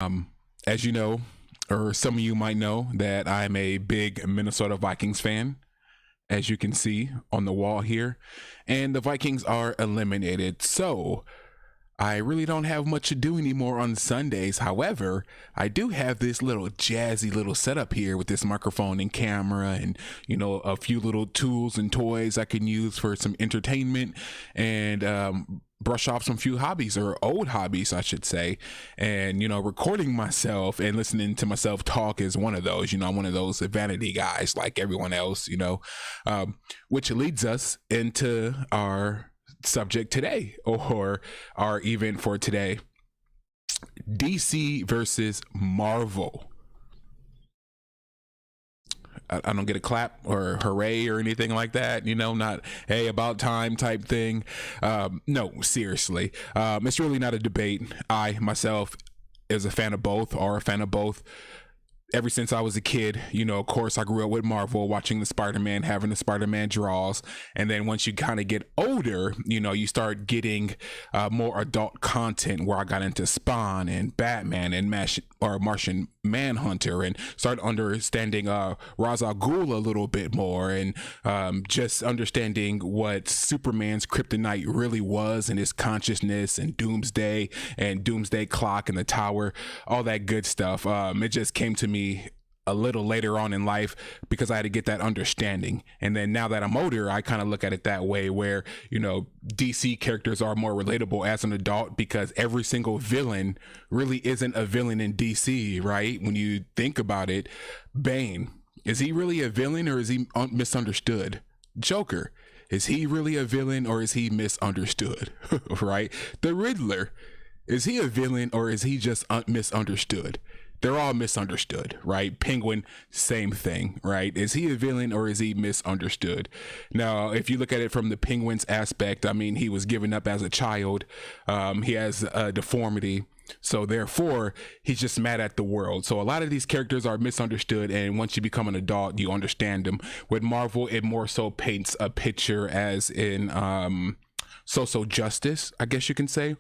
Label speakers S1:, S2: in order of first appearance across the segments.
S1: As you know, or some of you might know, that I'm a big Minnesota Vikings fan, as you can see on the wall here, and the Vikings are eliminated. So I really don't have much to do anymore on Sundays. However, I do have this little jazzy little setup here with this microphone and camera and, you know, a few little tools and toys I can use for some entertainment and brush off some few hobbies, or old hobbies, I should say. And, you know, recording myself and listening to myself talk is one of those. You know, I'm one of those vanity guys like everyone else, you know, which leads us into our subject today, or our event for today: DC versus Marvel. I don't get a clap or hooray or anything like that, you know, not hey about time type thing. No, seriously, it's really not a debate. I myself is a fan of both, or a fan of both. Ever since I was a kid, you know, of course, I grew up with Marvel, watching the Spider-Man, having the Spider-Man draws. And then once you kind of get older, you know, you start getting more adult content, where I got into Spawn and Batman and Martian Manhunter, and start understanding Ra's al Ghul a little bit more, and just understanding what Superman's kryptonite really was, and his consciousness, and Doomsday and Doomsday Clock and the Tower, all that good stuff. It just came to me a little later on in life because I had to get that understanding. And then now that I'm older, I kind of look at it that way, where, you know, DC characters are more relatable as an adult, because every single villain really isn't a villain in DC, right? When you think about it, Bane, is he really a villain, or is he misunderstood? Joker, is he really a villain, or is he misunderstood? Right? The Riddler, is he a villain, or is he just misunderstood? They're all misunderstood, right? Penguin, same thing, right? Is he a villain, or is he misunderstood? Now, if you look at it from the Penguin's aspect, I mean, he was given up as a child. He has a deformity, so therefore he's just mad at the world. So a lot of these characters are misunderstood, and once you become an adult, you understand them. With Marvel, it more so paints a picture, as in social justice, I guess you can say.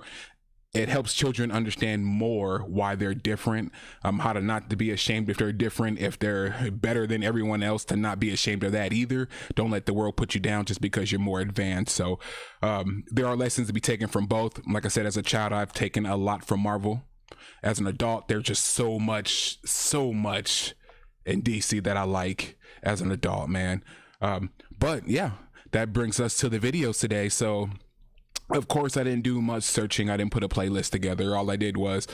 S1: It helps children understand more why they're different, how to not to be ashamed if they're different, if they're better than everyone else, to not be ashamed of that either. Don't let the world put you down just because you're more advanced. So there are lessons to be taken from both. Like I said, as a child, I've taken a lot from Marvel. As an adult, there's just so much in DC that I like as an adult, man. But yeah, that brings us to the videos today. So of course, I didn't do much searching. I didn't put a playlist together. All I did was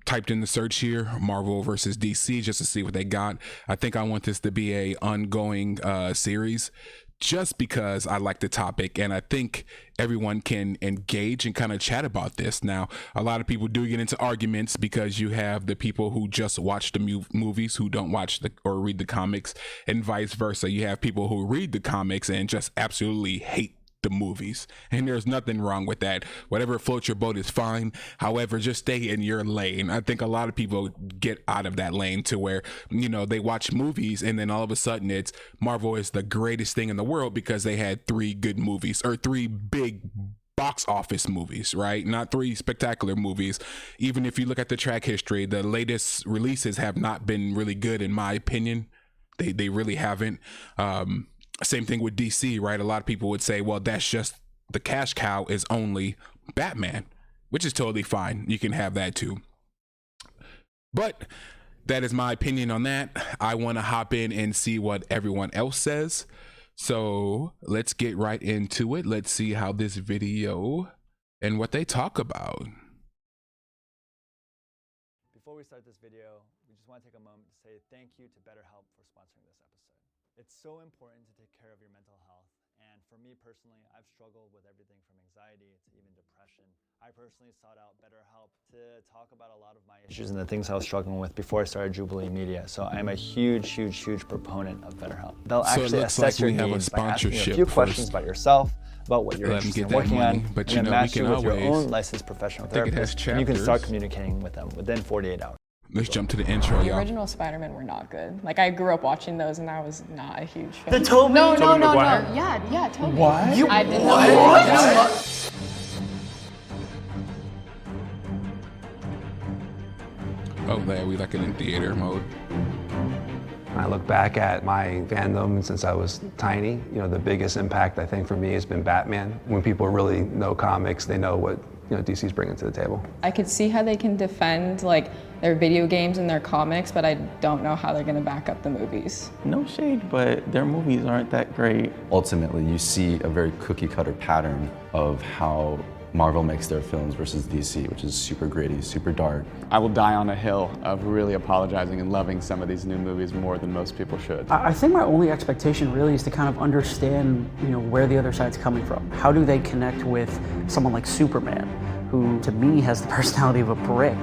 S1: typed in the search here, Marvel versus DC, just to see what they got. I think I want this to be a ongoing series, just because I like the topic, and I think everyone can engage and kind of chat about this. Now, a lot of people do get into arguments, because you have the people who just watch the movies, who don't watch or read the comics, and vice versa. You have people who read the comics and just absolutely hate the movies, and there's nothing wrong with that. Whatever floats your boat is fine. However, just stay in your lane. I think a lot of people get out of that lane, to where, you know, they watch movies and then all of a sudden it's Marvel is the greatest thing in the world because they had 3 good movies, or 3 big box office movies, right? Not 3 spectacular movies. Even if you look at the track history, the latest releases have not been really good, in my opinion. They really haven't. Same thing with DC, right? A lot of people would say, well, that's just the cash cow is only Batman, which is totally fine. You can have that too. But that is my opinion on that. I want to hop in and see what everyone else says. So let's get right into it. Let's see how this video and what they talk about.
S2: Before we start this video, we just want to take a moment to say thank you to BetterHelp for sponsoring this episode. It's so important to take care of your mental health, and for me personally, I've struggled with everything from anxiety to even depression. I personally sought out BetterHelp to talk about a lot of my issues and the things I was struggling with before I started Jubilee Media. So I'm a huge proponent of BetterHelp. They'll actually assess your needs by asking you a few questions about yourself, about what you're interested in working on,
S1: but
S2: and then match you with your own licensed professional therapist, and you can start communicating with them within 48 hours.
S1: Let's jump to the intro,
S3: The
S1: y'all.
S3: original Spider-Man were not good. Like, I grew up watching those, and I was not a huge fan.
S2: The Tobey?
S3: No.
S2: Maguire?
S3: Yeah, Tobey.
S2: What?
S3: I did not.
S1: Oh, yeah, we like it in theater mode.
S4: When I look back at my fandom since I was tiny, you know, the biggest impact I think for me has been Batman. When people really know comics, they know what, you know, DC's bringing to the table.
S3: I could see how they can defend like their video games and their comics, but I don't know how they're gonna back up the movies.
S5: No shade, but their movies aren't that great.
S6: Ultimately, you see a very cookie-cutter pattern of how Marvel makes their films versus DC, which is super gritty, super dark.
S7: I will die on a hill of really apologizing and loving some of these new movies more than most people should.
S8: I think my only expectation really is to kind of understand, you know, where the other side's coming from. How do they connect with someone like Superman, who to me has the personality of a brick?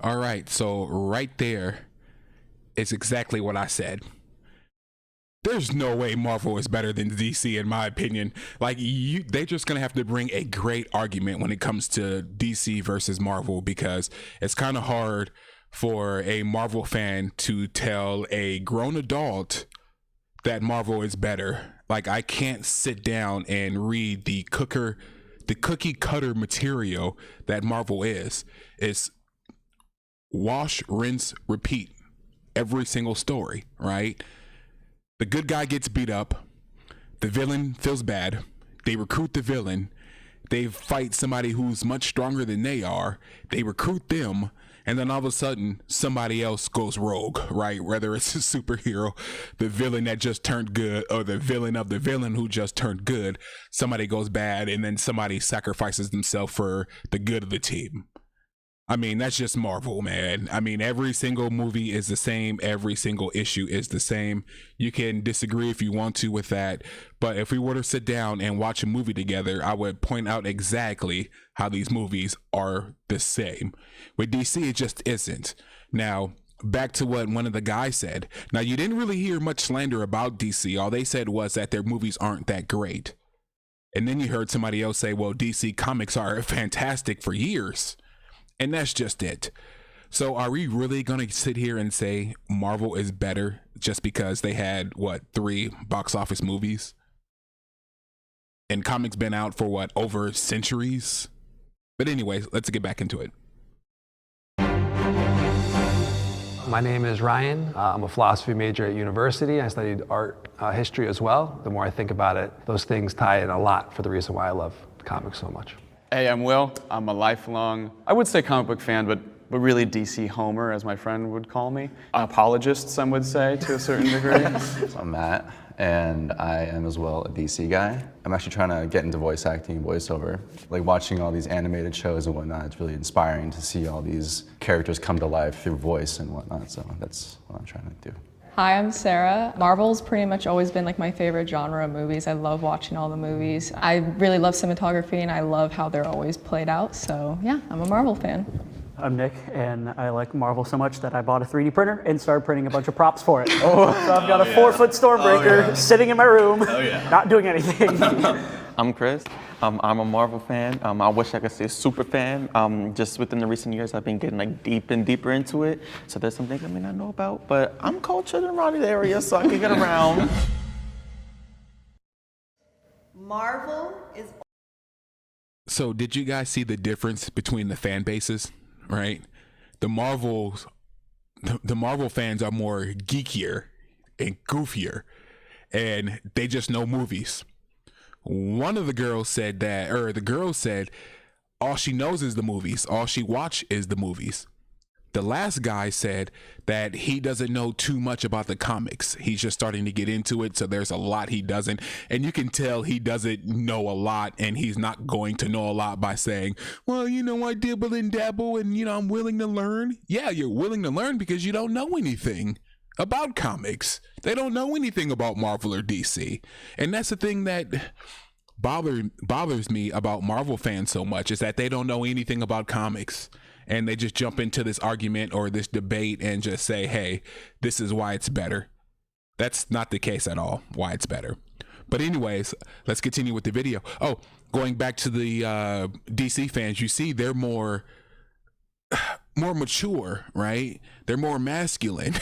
S1: All right, so right there is exactly what I said. There's no way Marvel is better than DC, in my opinion. Like, they're just gonna have to bring a great argument when it comes to DC versus Marvel, because it's kind of hard for a Marvel fan to tell a grown adult that Marvel is better. Like, I can't sit down and read the cookie cutter material that Marvel is. It's wash, rinse, repeat every single story, right? The good guy gets beat up, the villain feels bad, they recruit the villain, they fight somebody who's much stronger than they are, they recruit them, and then all of a sudden somebody else goes rogue, right? Whether it's a superhero, the villain that just turned good, or the villain of the villain who just turned good, somebody goes bad, and then somebody sacrifices themselves for the good of the team. I mean, that's just Marvel, man. I mean, every single movie is the same. Every single issue is the same. You can disagree if you want to with that. But if we were to sit down and watch a movie together, I would point out exactly how these movies are the same. With DC, it just isn't. Now, back to what one of the guys said. Now, you didn't really hear much slander about DC. All they said was that their movies aren't that great. And then you heard somebody else say, well, DC Comics are fantastic for years. And that's just it. So are we really going to sit here and say Marvel is better just because they had, what, 3 box office movies? And comics been out for, what, over centuries? But anyways, let's get back into it.
S4: My name is Ryan. I'm a philosophy major at university. I studied art history as well. The more I think about it, those things tie in a lot for the reason why I love comics so much.
S7: Hey, I'm Will. I'm a lifelong, I would say comic book fan, but really DC homer, as my friend would call me. Apologist, some would say, to a certain degree.
S6: So I'm Matt, and I am as well a DC guy. I'm actually trying to get into voice acting and voiceover. Like watching all these animated shows and whatnot, it's really inspiring to see all these characters come to life through voice and whatnot, so that's what I'm trying to do.
S3: Hi, I'm Sarah. Marvel's pretty much always been like my favorite genre of movies. I love watching all the movies. I really love cinematography and I love how they're always played out. So yeah, I'm a Marvel fan.
S8: I'm Nick, and I like Marvel so much that I bought a 3D printer and started printing a bunch of props for it. So I've got a 4-foot Stormbreaker sitting in my room, not doing anything.
S5: I'm Chris. I'm a Marvel fan. I wish I could say super fan. Just within the recent years, I've been getting like deep and deeper into it. So there's some things I may not know about, but I'm cultured around the area, so I can get around.
S9: Marvel is.
S1: So did you guys see the difference between the fan bases, right? The Marvel fans are more geekier and goofier, and they just know movies. One of the girls said that, or the girl said, all she knows is the movies. All she watch is the movies. The last guy said that he doesn't know too much about the comics. He's just starting to get into it, so there's a lot he doesn't. And you can tell he doesn't know a lot, and he's not going to know a lot by saying, well, you know, I dibble and dabble, and, you know, I'm willing to learn. Yeah, you're willing to learn because you don't know anything about comics. They don't know anything about Marvel or DC. And that's the thing that bothers me about Marvel fans so much, is that they don't know anything about comics. And they just jump into this argument or this debate and just say, hey, this is why it's better. That's not the case at all, why it's better. But anyways, let's continue with the video. Oh, going back to the DC fans, you see they're more mature, right? They're more masculine.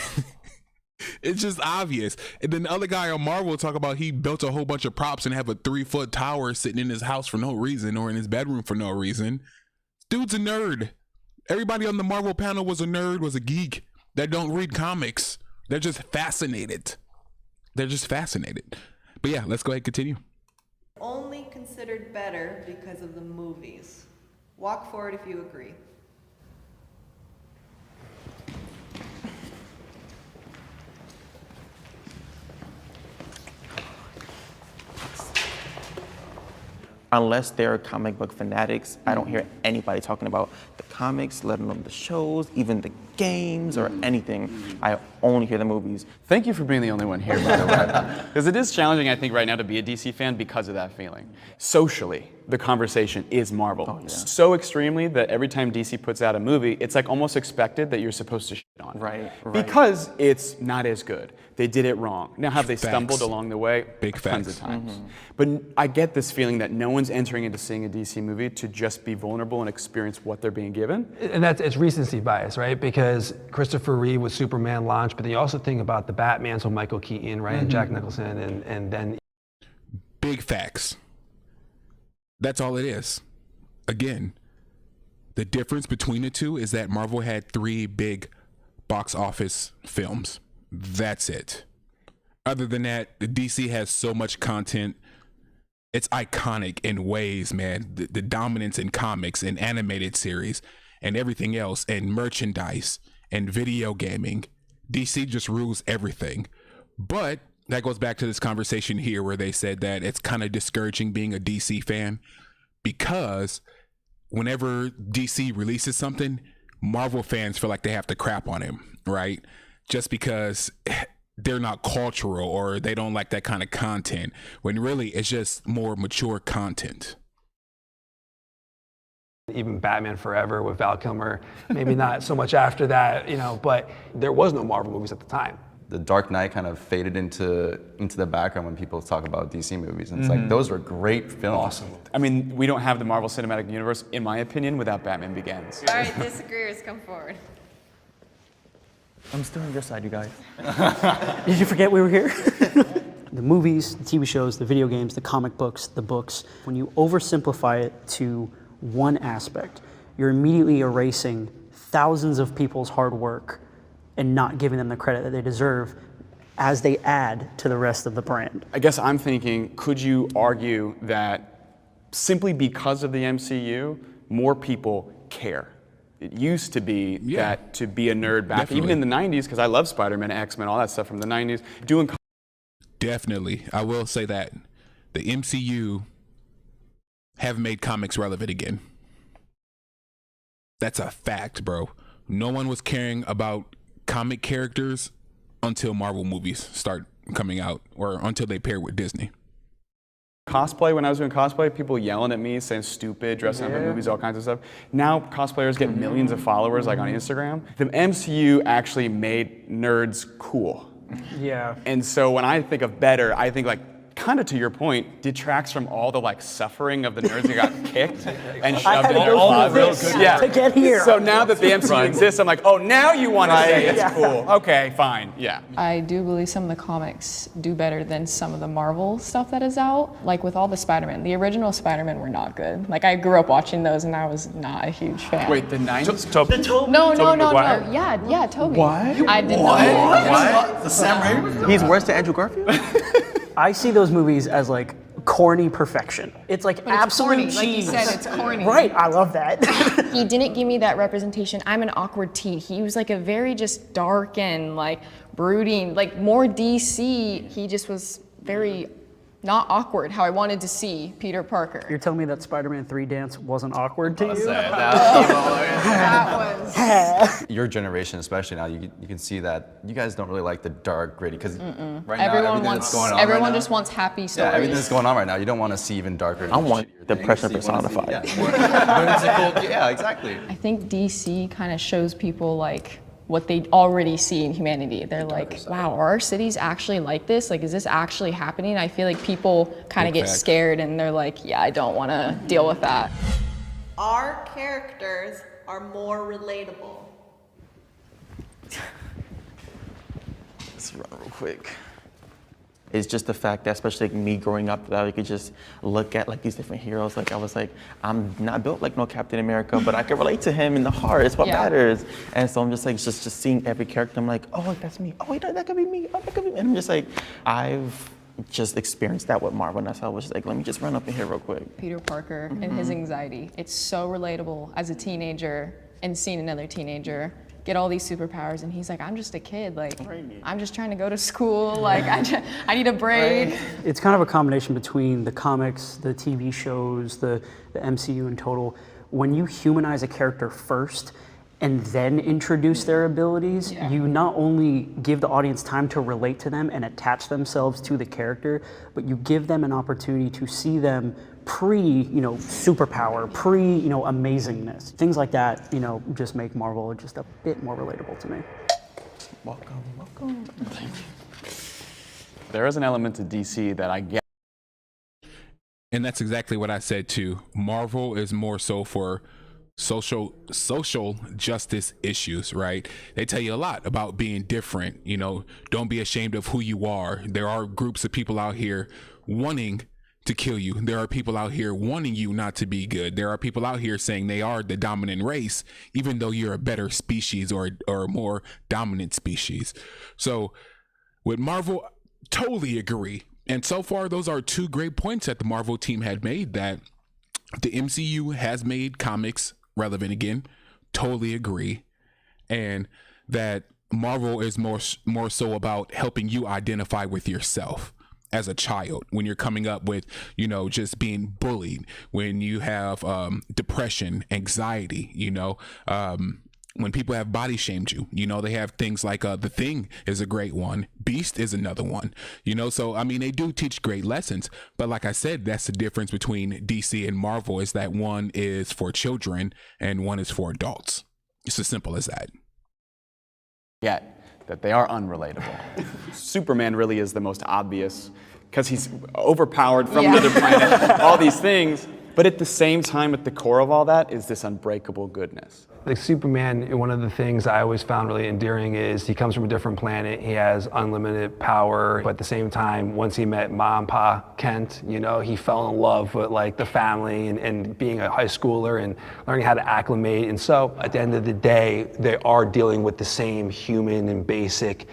S1: It's just obvious. And then the other guy on Marvel talk about he built a whole bunch of props and have a 3-foot tower sitting in his house for no reason or in his bedroom for no reason. Dude's a nerd. Everybody on the Marvel panel was a nerd, was a geek that don't read comics. They're just fascinated. They're just fascinated. But yeah, let's go ahead and continue.
S9: Only considered better because of the movies. Walk forward if you agree.
S5: Unless they're comic book fanatics, I don't hear anybody talking about the comics, let alone the shows, even the games or anything. I only hear the movies.
S7: Thank you for being the only one here, by the way. Because it is challenging, I think, right now to be a DC fan because of that feeling. Socially, the conversation is Marvel.
S5: Oh, yeah.
S7: So extremely that every time DC puts out a movie, it's like almost expected that you're supposed to shit on it.
S5: Right.
S7: Because it's not as good. They did it wrong. Now, have they stumbled
S1: Facts.
S7: along the way?
S1: Big
S7: Tons
S1: facts.
S7: of times. But I get this feeling that no one's entering into seeing a DC movie to just be vulnerable and experience what they're being given.
S4: And it's recency bias, right? Because Christopher Reeve with Superman launched, but then you also think about the Batman, so Michael Keaton, right, and Jack Nicholson, and then
S1: Big facts. That's all it is. Again, the difference between the two is that Marvel had 3 big box office films. That's it. Other than that, the DC has so much content. It's iconic in ways, man. The dominance in comics and animated series and everything else and merchandise and video gaming. DC just rules everything. But that goes back to this conversation here where they said that it's kind of discouraging being a DC fan because whenever DC releases something, Marvel fans feel like they have to crap on him, right? Just because they're not cultural or they don't like that kind of content, when really it's just more mature content.
S4: even Batman Forever with Val Kilmer, maybe not so much after that, you know, but there was no Marvel movies at the time.
S6: The Dark Knight kind of faded into the background when people talk about DC movies. And it's like, those were great films.
S7: Awesome. I mean, we don't have the Marvel Cinematic Universe, in my opinion, without Batman Begins.
S10: All right, disagreeers, come forward.
S5: I'm still on your side, you guys.
S8: Did you forget we were here? The movies, the TV shows, the video games, the comic books, the books, when you oversimplify it to one aspect, you're immediately erasing thousands of people's hard work and not giving them the credit that they deserve as they add to the rest of the brand.
S7: I guess I'm thinking, could you argue that simply because of the MCU, more people care? It used to be that to be a nerd back, even in the 90s, because I love Spider-Man, X-Men, all that stuff from the 90s, doing...
S1: Definitely. I will say that the MCU have made comics relevant again. That's a fact, bro. No one was caring about comic characters until Marvel movies start coming out or until they pair with Disney.
S7: Cosplay, when I was doing cosplay, people yelling at me, saying stupid, dressing up in movies, all kinds of stuff. Now cosplayers get millions of followers, like on Instagram. The MCU actually made nerds cool.
S8: Yeah.
S7: And so when I think of better, I think like, kind of to your point, detracts from all the like suffering of the nerds that got kicked and shoved in their closets.
S8: To get here.
S7: So now that the MCU exists, I'm like, oh, now you want to say it's cool. Okay, fine, yeah.
S3: I do believe some of the comics do better than some of the Marvel stuff that is out. Like with all the Spider-Man, the original Spider-Man were not good. Like I grew up watching those and I was not a huge fan.
S7: Wait, the 90s?
S3: No, yeah, Toby.
S6: What?
S3: I did not.
S6: What? The Sam Raimi?
S5: He's worse than Andrew Garfield?
S8: I see those movies as like corny perfection. It's like absolute cheese.
S10: Like you said, it's corny.
S8: Right, I love that.
S10: He didn't give me that representation. I'm an awkward teen. He was like a very just dark and like brooding, like more DC. He just was very not awkward, how I wanted to see Peter Parker.
S8: You're telling me that Spider-Man 3 dance wasn't awkward to you?
S10: That was...
S6: Your generation, especially now, you can see that you guys don't really like the dark, gritty, because right now,
S3: Everyone just wants happy stories.
S6: Yeah, everything that's going on right now, you don't want to see even darker.
S5: I want depression personified.
S6: Yeah, exactly.
S3: I think DC kind of shows people like what they already see in humanity. They're like, wow, are our cities actually like this? Like, is this actually happening? I feel like people kind of get scared and they're like, yeah, I don't want to deal with that.
S9: Our characters are more relatable.
S5: Let's run real quick. It's just the fact that, especially like me growing up, that I could just look at like these different heroes. Like I was like, I'm not built like no Captain America, but I can relate to him in the heart. It's what matters. And so I'm just like, just seeing every character. I'm like, oh, that's me. Oh, wait, that could be me. Oh, that could be me. And I'm just like, I've just experienced that with Marvel. And that's how I was just like, let me just run up in here real quick.
S3: Peter Parker and his anxiety. It's so relatable as a teenager and seeing another teenager get all these superpowers, and he's like, I'm just a kid, like, I'm just trying to go to school, like, I need a break.
S8: It's kind of a combination between the comics, the TV shows, the MCU in total. When you humanize a character first and then introduce their abilities, you not only give the audience time to relate to them and attach themselves to the character, but you give them an opportunity to see them superpower, amazingness. Things like that, just make Marvel just a bit more relatable to me.
S5: Welcome. Thank you.
S7: There is an element to DC that I get.
S1: And that's exactly what I said too. Marvel is more so for social justice issues, right? They tell you a lot about being different. Don't be ashamed of who you are. There are groups of people out here wanting to kill you. There are people out here wanting you not to be good. There are people out here saying they are the dominant race, even though you're a better species or a more dominant species. So with Marvel, totally agree. And so far, those are two great points that the Marvel team had made, that the MCU has made comics relevant again. Totally agree. And that Marvel is more so about helping you identify with yourself as a child, when you're coming up with, just being bullied, when you have depression, anxiety, when people have body shamed you, they have things like The Thing is a great one. Beast is another one, so, they do teach great lessons. But like I said, that's the difference between DC and Marvel, is that one is for children and one is for adults. It's as simple as that.
S7: Yet that they are unrelatable. Superman really is the most obvious, because he's overpowered from another planet, all these things. But at the same time, at the core of all that is this unbreakable goodness.
S4: Like Superman, one of the things I always found really endearing is he comes from a different planet. He has unlimited power, but at the same time, once he met Ma and Pa Kent, he fell in love with like the family and being a high schooler and learning how to acclimate. And so at the end of the day, they are dealing with the same human and basic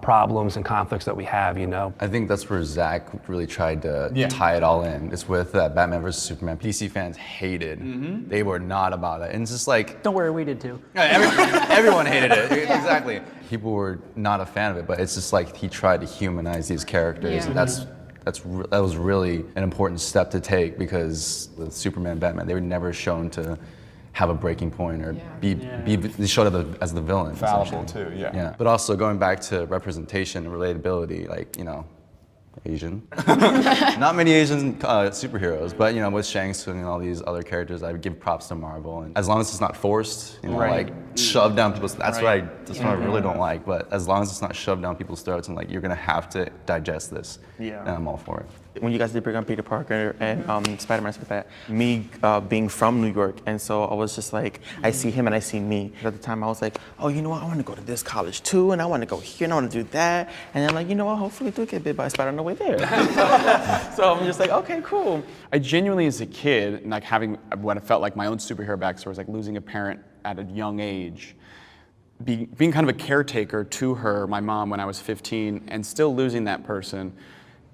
S4: problems and conflicts that we have,
S6: I think that's where Zach really tried to tie it all in. It's with Batman vs. Superman. DC fans hated. They were not about it. And it's just like,
S8: don't worry, we did too.
S6: Everyone hated it. Exactly. People were not a fan of it, but it's just like he tried to humanize these characters. And that was really an important step to take, because with Superman, Batman, they were never shown to have a breaking point or be showed as the villain.
S7: Fallible too, yeah.
S6: But also going back to representation and relatability, like, Asian. Not many Asian superheroes, but with Shang Tsung and all these other characters, I would give props to Marvel. And as long as it's not forced, like shoved down people's, that's what I really don't like. But as long as it's not shoved down people's throats and like you're gonna have to digest this, then I'm all for it.
S5: When you guys did bring on Peter Parker and Spider-Man, stuff like that, me being from New York, and so I was just like, I see him and I see me. At the time I was like, oh, you know what, I want to go to this college too, and I want to go here, and I want to do that. And then like, you know what, hopefully do get bit by a spider on the way there. So I'm just like, okay, cool.
S7: I genuinely, as a kid, like having what I felt like my own superhero backstory was like losing a parent at a young age, being kind of a caretaker to her, my mom, when I was 15, and still losing that person,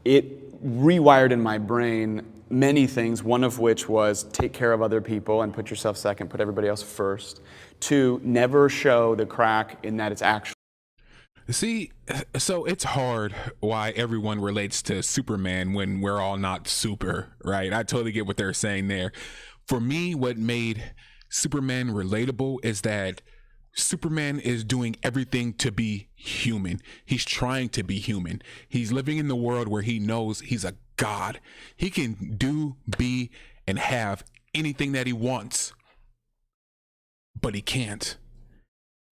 S7: it rewired in my brain many things, one of which was take care of other people and put yourself second, put everybody else first. 2, never show the crack in that it's actually.
S1: See, so it's hard why everyone relates to Superman when we're all not super, right? I totally get what they're saying there. For me, what made Superman relatable is that Superman is doing everything to be human. He's trying to be human. He's living in the world where he knows he's a god. He can do, be, and have anything that he wants, but he can't.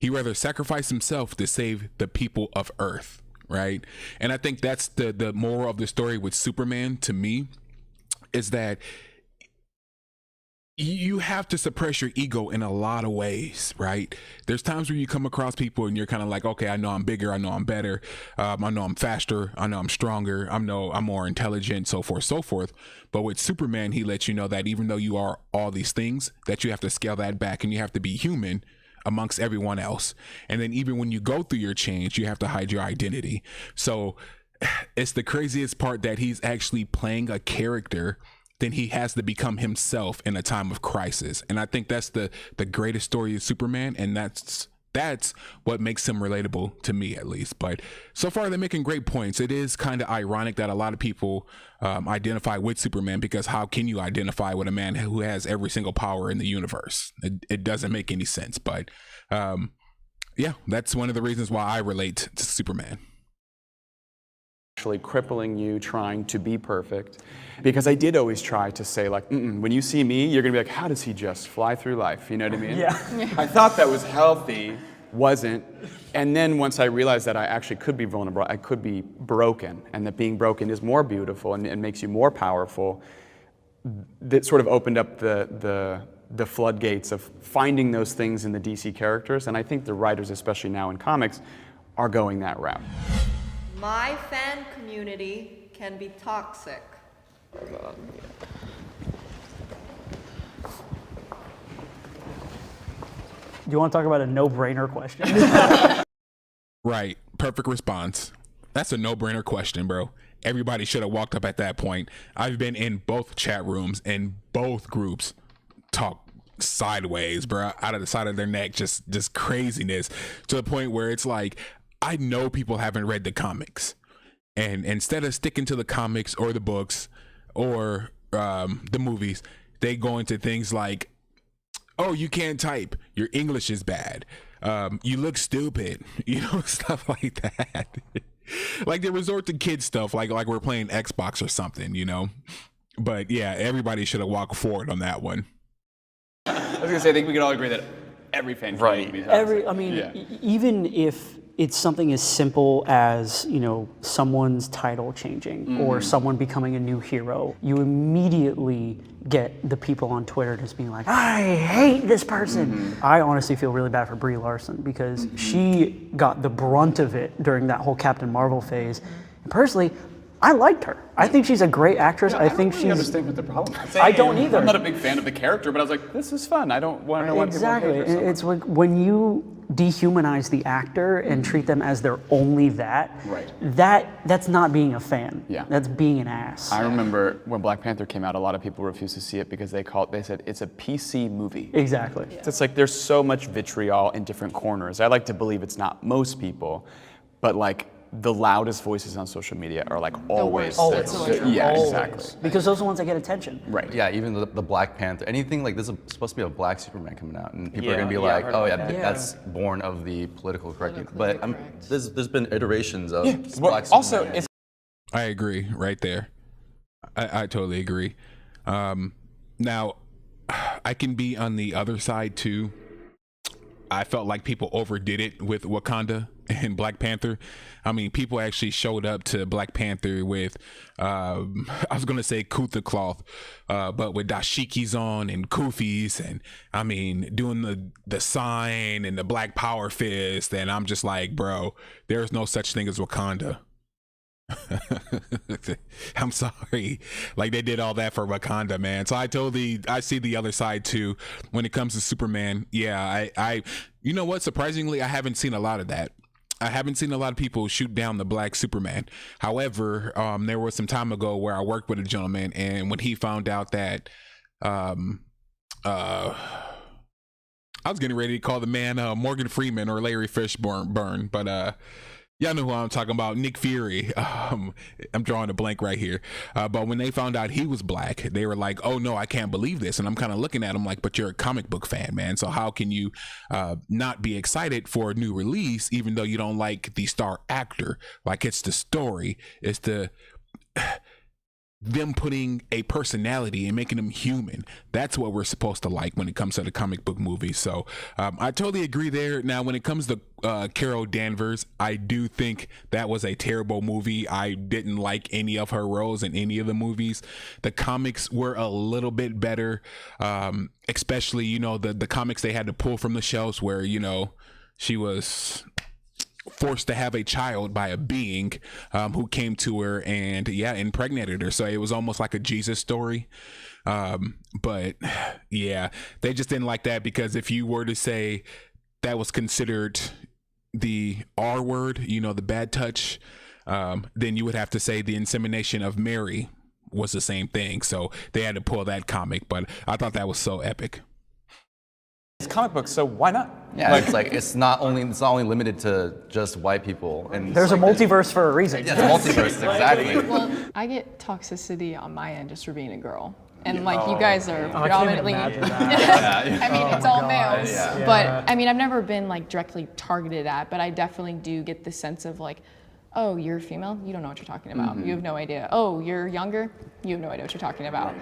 S1: He rather sacrifice himself to save the people of Earth, right? And I think that's the moral of the story with Superman to me, is that you have to suppress your ego in a lot of ways, right? There's times where you come across people and you're kind of like, okay, I know I'm bigger, I know I'm better, I know I'm faster, I know I'm stronger, I know I'm more intelligent, so forth, so forth. But with Superman, he lets you know that even though you are all these things, that you have to scale that back and you have to be human amongst everyone else. And then even when you go through your change, you have to hide your identity. So it's the craziest part that he's actually playing a character, then he has to become himself in a time of crisis. And I think that's the greatest story of Superman, and that's what makes him relatable to me, at least. But so far they're making great points. It is kind of ironic that a lot of people identify with Superman, because how can you identify with a man who has every single power in the universe? It doesn't make any sense. But yeah, that's one of the reasons why I relate to Superman.
S7: Actually crippling you trying to be perfect, because I did always try to say like, when you see me, you're gonna be like, how does he just fly through life? You know what I mean?
S8: Yeah.
S7: I thought that was healthy, wasn't. And then once I realized that I actually could be vulnerable, I could be broken, and that being broken is more beautiful and makes you more powerful, that sort of opened up the floodgates of finding those things in the DC characters. And I think the writers, especially now in comics, are going that route.
S9: My fan community can be toxic.
S8: Do you want to talk about a no-brainer question?
S1: Right. Perfect response. That's a no-brainer question, bro. Everybody should have walked up at that point. I've been in both chat rooms and both groups talk sideways, bro, out of the side of their neck, just craziness, to the point where it's like, I know people haven't read the comics, and instead of sticking to the comics or the books or the movies, they go into things like, oh, you can't type, your English is bad, you look stupid, you know, stuff like that. Like they resort to kid stuff, like we're playing Xbox or something, you know. But yeah, everybody should have walked forward on that one.
S7: I was gonna say, I think we can all agree that every fan can be toxic.
S8: Even if it's something as simple as, you know, someone's title changing or someone becoming a new hero, you immediately get the people on Twitter just being like, I hate this person. I honestly feel really bad for Brie Larson, because she got the brunt of it during that whole Captain Marvel phase. And personally, I liked her. I think she's a great actress. I think
S7: really understand what the problem is.
S8: I don't either.
S7: I'm not a big fan of the character, but I was like, this is fun. I don't want to
S8: exactly. It's like when you dehumanize the actor and treat them as they're only that.
S7: Right.
S8: That's not being a fan.
S7: Yeah.
S8: That's being an ass.
S7: I remember when Black Panther came out, a lot of people refused to see it because they said it's a PC movie.
S8: Exactly.
S7: It's like there's so much vitriol in different corners. I like to believe it's not most people, but like the loudest voices on social media are like always there. Yeah, exactly.
S8: Because those are the ones that get attention.
S7: Right.
S6: Yeah, even the Black Panther, anything like this is supposed to be a black Superman coming out, and people are gonna be like, oh yeah, that's born of the political correctness. But there's been iterations of black Superman.
S7: Also,
S1: I agree right there. I totally agree. Now, I can be on the other side too. I felt like people overdid it with Wakanda and Black Panther. I mean, people actually showed up to Black Panther with, I was going to say Kutha cloth, but with dashikis on and kufis, and I mean, doing the sign and the Black Power fist. And I'm just like, bro, there's no such thing as Wakanda. I'm sorry, like they did all that for Wakanda, man. So I see the other side too when it comes to Superman. Yeah, I you know what, surprisingly, I haven't seen a lot of that. I haven't seen a lot of people shoot down the black Superman. However, there was some time ago where I worked with a gentleman, and when he found out that I was getting ready to call the man Morgan Freeman or Larry Fishburne, but y'all know who I'm talking about, Nick Fury. I'm drawing a blank right here. But when they found out he was black, they were like, oh no, I can't believe this. And I'm kind of looking at him like, but you're a comic book fan, man. So how can you not be excited for a new release, even though you don't like the star actor? Like, it's the story. It's the... them putting a personality and making them human. That's what we're supposed to like when it comes to the comic book movie. So I totally agree there. Now, when it comes to Carol Danvers, I do think that was a terrible movie. I didn't like any of her roles in any of the movies. The comics were a little bit better, especially, you know, the comics they had to pull from the shelves where, you know, she was forced to have a child by a being who came to her and impregnated her. So it was almost like a Jesus story. But yeah, they just didn't like that, because if you were to say that was considered the R word, you know, the bad touch, then you would have to say the insemination of Mary was the same thing. So they had to pull that comic, but I thought that was so epic.
S7: It's comic books, so why not?
S6: Yeah, it's not only limited to just white people. And
S8: There's a multiverse for a reason.
S6: Yeah, it's a multiverse, exactly.
S10: Well, I get toxicity on my end just for being a girl. And like you guys are predominantly, I mean, it's all males.
S6: Yeah.
S10: But I mean, I've never been like directly targeted at, but I definitely do get the sense of like, oh, you're female? You don't know what you're talking about. You have no idea. Oh, you're younger? You have no idea what you're talking about.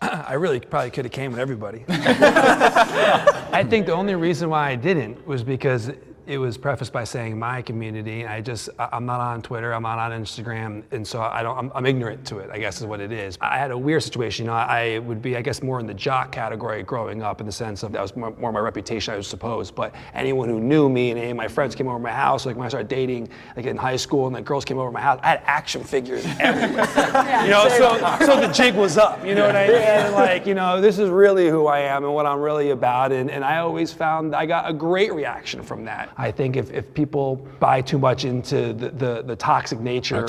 S4: I really probably could have came with everybody. I think the only reason why I didn't was because it was prefaced by saying my community. I'm not on Twitter, I'm not on Instagram, and so I'm ignorant to it, I guess is what it is. I had a weird situation. You know, I would be, I guess, more in the jock category growing up, in the sense of that was more my reputation, I suppose. But anyone who knew me and any of my friends came over to my house, like when I started dating, like in high school, and like girls came over to my house, I had action figures everywhere. You know, so the jig was up. You know what I mean? And like, you know, this is really who I am and what I'm really about, and I always found I got a great reaction from that. I think if people buy too much into the toxic nature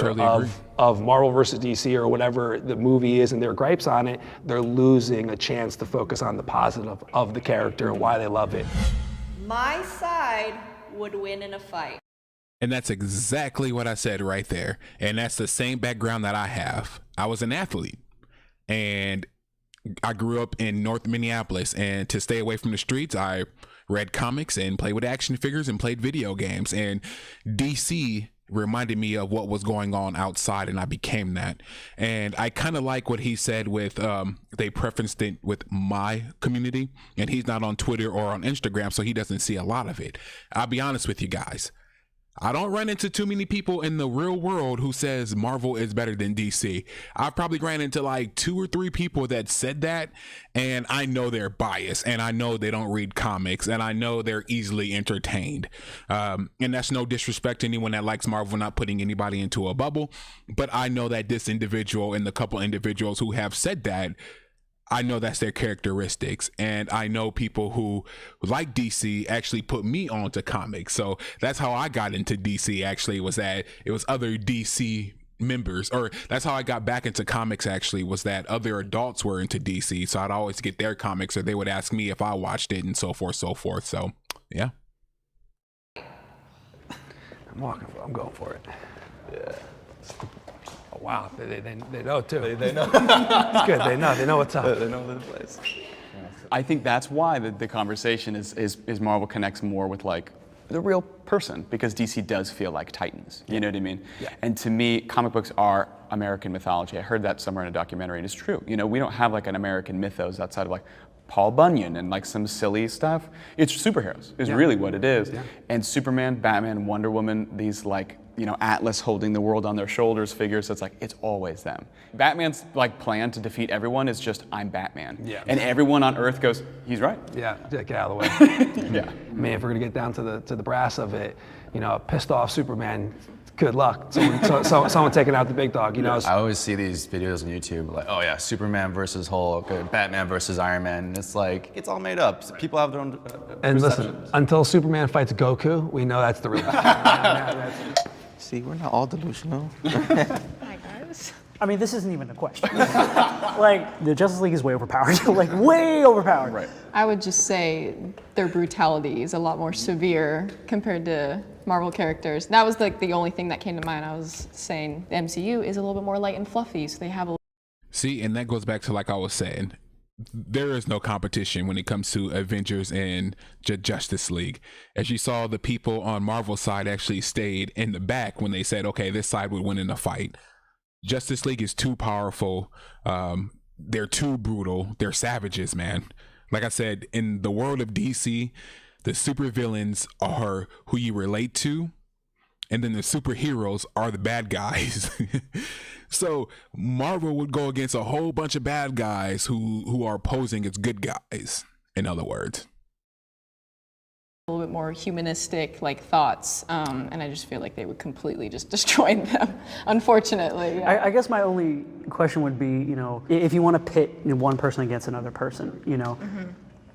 S4: of Marvel versus DC or whatever the movie is and their gripes on it, they're losing a chance to focus on the positive of the character and why they love it.
S9: My side would win in a fight.
S1: And that's exactly what I said right there. And that's the same background that I have. I was an athlete, and I grew up in North Minneapolis, and to stay away from the streets, I read comics and played with action figures and played video games. And DC reminded me of what was going on outside, and I became that. And I kind of like what he said with they preferenced it with my community, and he's not on Twitter or on Instagram, so he doesn't see a lot of it. I'll be honest with you guys, I don't run into too many people in the real world who says Marvel is better than DC. I've probably ran into like 2 or 3 people that said that, and I know they're biased, and I know they don't read comics, and I know they're easily entertained. And that's no disrespect to anyone that likes Marvel, not putting anybody into a bubble, but I know that this individual and the couple individuals who have said that, I know that's their characteristics, and I know people who like DC actually put me onto comics. So that's how I got into DC, actually, was that it was other DC members, or that's how I got back into comics, actually, was that other adults were into DC. So I'd always get their comics, or they would ask me if I watched it, and so forth, so forth. So yeah.
S4: I'm going for it. Yeah. Oh, wow, they know too.
S6: They know.
S4: It's good. They know what's up.
S6: They know the place.
S7: I think that's why the conversation is Marvel connects more with like the real person, because DC does feel like Titans. You know what I mean?
S4: Yeah.
S7: And to me, comic books are American mythology. I heard that somewhere in a documentary, and it's true. You know, we don't have like an American mythos outside of like Paul Bunyan and like some silly stuff. It's superheroes is really what it is. Yeah. And Superman, Batman, Wonder Woman, these like, you know, Atlas holding the world on their shoulders figures. It's like, it's always them. Batman's like plan to defeat everyone is just, I'm Batman. Yeah. And everyone on Earth goes, he's right.
S4: Yeah, get out of the way.
S7: Yeah.
S4: I mean, if we're gonna get down to the brass of it, you know, a pissed off Superman, good luck. Someone taking out the big dog, you know.
S6: I always see these videos on YouTube, like, oh yeah, Superman versus Hulk, or Batman versus Iron Man. And it's like, it's all made up. People have their own
S4: and listen, until Superman fights Goku, we know that's the real.
S5: See, we're not all delusional.
S10: Hi guys.
S8: I mean, this isn't even a question. Like, the Justice League is way overpowered. Like, way overpowered.
S7: Right.
S10: I would just say their brutality is a lot more severe compared to Marvel characters. That was like the only thing that came to mind. I was saying the MCU is a little bit more light and fluffy, so they have a.
S1: See, and that goes back to like I was saying, there is no competition when it comes to Avengers and Justice League. As you saw, the people on Marvel's side actually stayed in the back when they said, okay, this side would win in a fight. Justice League is too powerful. They're too brutal. They're savages, man. Like I said, in the world of DC, the supervillains are who you relate to, and then the superheroes are the bad guys. So Marvel would go against a whole bunch of bad guys who are posing as good guys, in other words.
S3: A little bit more humanistic like thoughts, and I just feel like they would completely just destroy them, unfortunately. Yeah.
S8: I guess my only question would be, you know, if you want to pit one person against another person, you know,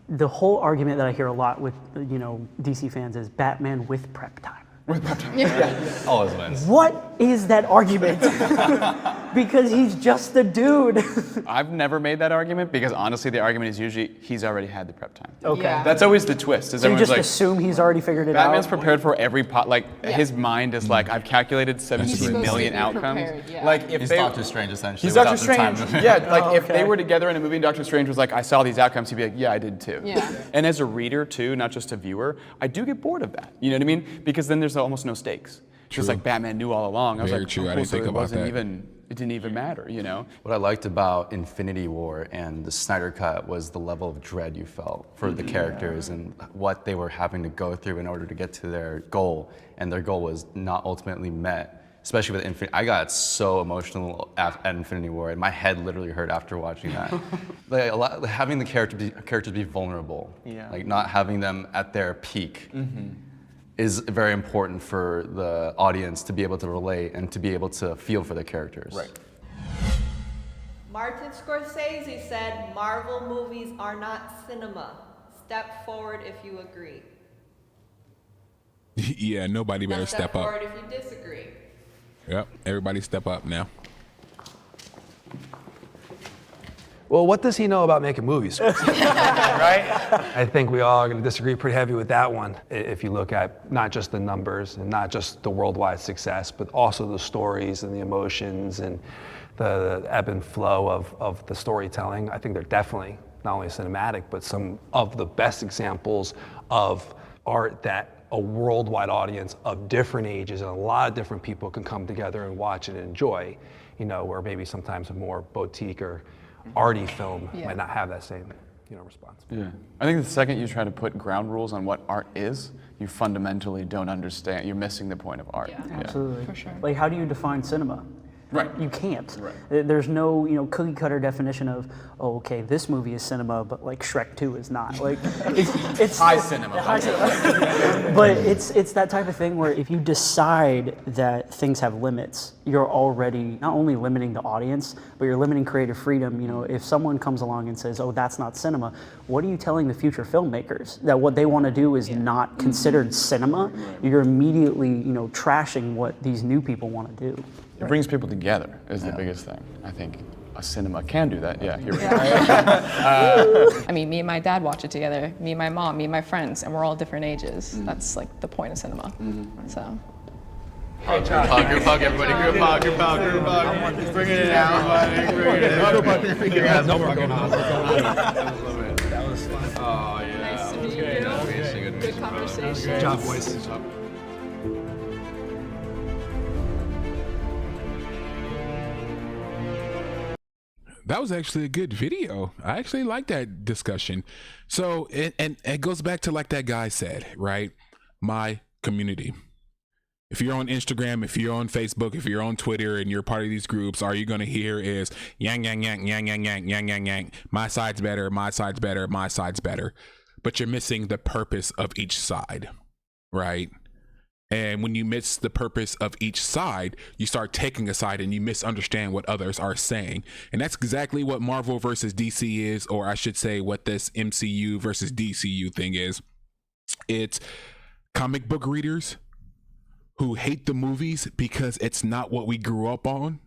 S8: the whole argument that I hear a lot with, you know, DC fans is Batman with prep time.
S6: Always wins.
S8: What is that argument? Because he's just a dude.
S7: I've never made that argument because honestly, the argument is usually he's already had the prep time.
S8: Okay.
S3: Yeah.
S7: That's always the twist. Is
S8: So you
S7: everyone's
S8: just
S7: like,
S8: assume he's already figured it
S7: Batman's
S8: out?
S7: prepared for every
S3: Yeah.
S7: his mind is like, I've calculated 17
S3: supposed
S7: million
S3: to be
S7: outcomes.
S3: prepared, yeah.
S7: Like if
S6: He's
S7: they,
S6: Doctor Strange essentially.
S7: he's Doctor
S6: without the
S7: Strange.
S6: time limit.
S7: Yeah, like
S8: Oh,
S7: if they
S8: okay.
S7: were together in a movie and Doctor Strange was like, I saw these outcomes, he'd be like, yeah, I did too.
S3: Yeah.
S7: And as a reader too, not just a viewer, I do get bored of that. You know what I mean? Because then there's almost no stakes. Just like Batman knew all along. I was
S1: Very
S7: like,
S1: true.
S7: oh,
S1: I
S7: cool,
S1: didn't think
S7: so
S1: about that.
S7: it didn't even matter, you know?
S6: What I liked about Infinity War and the Snyder Cut was the level of dread you felt for the characters and what they were having to go through in order to get to their goal, and their goal was not ultimately met. Especially with Infinity, I got so emotional at Infinity War, and my head literally hurt after watching that. Like having the characters be vulnerable, like not having them at their peak. Is very important for the audience to be able to relate and to be able to feel for the characters.
S7: Right.
S9: Martin Scorsese said Marvel movies are not cinema. Step forward if you agree.
S1: Yeah, nobody better
S9: Now
S1: step up.
S9: forward if you disagree.
S1: Yep, everybody step up now.
S4: Well, what does he know about making movies? Right? I think we all are going to disagree pretty heavy with that one. If you look at not just the numbers and not just the worldwide success, but also the stories and the emotions and the ebb and flow of the storytelling, I think they're definitely not only cinematic, but some of the best examples of art that a worldwide audience of different ages and a lot of different people can come together and watch and enjoy, you know, where maybe sometimes a more boutique or arty film might not have that same, you know, response.
S7: Yeah. I think the second you try to put ground rules on what art is, you fundamentally don't understand. You're missing the point of art.
S3: Yeah.
S8: Absolutely.
S3: For sure.
S8: Like, how do you define cinema?
S7: Right.
S8: You can't.
S7: Right.
S8: There's no, you know, cookie cutter definition of, oh, okay, this movie is cinema, but like Shrek 2 is not. Like, it's
S7: High cinema.
S8: but it's that type of thing where if you decide that things have limits, you're already not only limiting the audience, but you're limiting creative freedom. You know, if someone comes along and says, oh, that's not cinema, what are you telling the future filmmakers? That what they want to do is not considered cinema? You're immediately, you know, trashing what these new people want to do.
S7: It brings people together is the biggest thing. I think a cinema can do that. Yeah, you're right.
S3: I mean, me and my dad watch it together. Me and my mom, me and my friends, and we're all different ages. That's like the point of cinema. So.
S6: Group hug, everybody. Group hug.
S7: He's bringing it out.
S6: That was fun. Oh, yeah.
S3: Nice to meet you. Good conversation.
S4: Good job, boys.
S1: That was actually a good video. I actually like that discussion. So, and it goes back to like that guy said, right? My community. If you're on Instagram, if you're on Facebook, if you're on Twitter and you're part of these groups, all you're going to hear is yang, yang, yang, yang, yang, yang, yang, yang, yang. My side's better, my side's better, my side's better. But you're missing the purpose of each side, right? And when you miss the purpose of each side, you start taking a side and you misunderstand what others are saying. And that's exactly what Marvel versus DC is, or I should say what this MCU versus DCU thing is. It's comic book readers who hate the movies because it's not what we grew up on.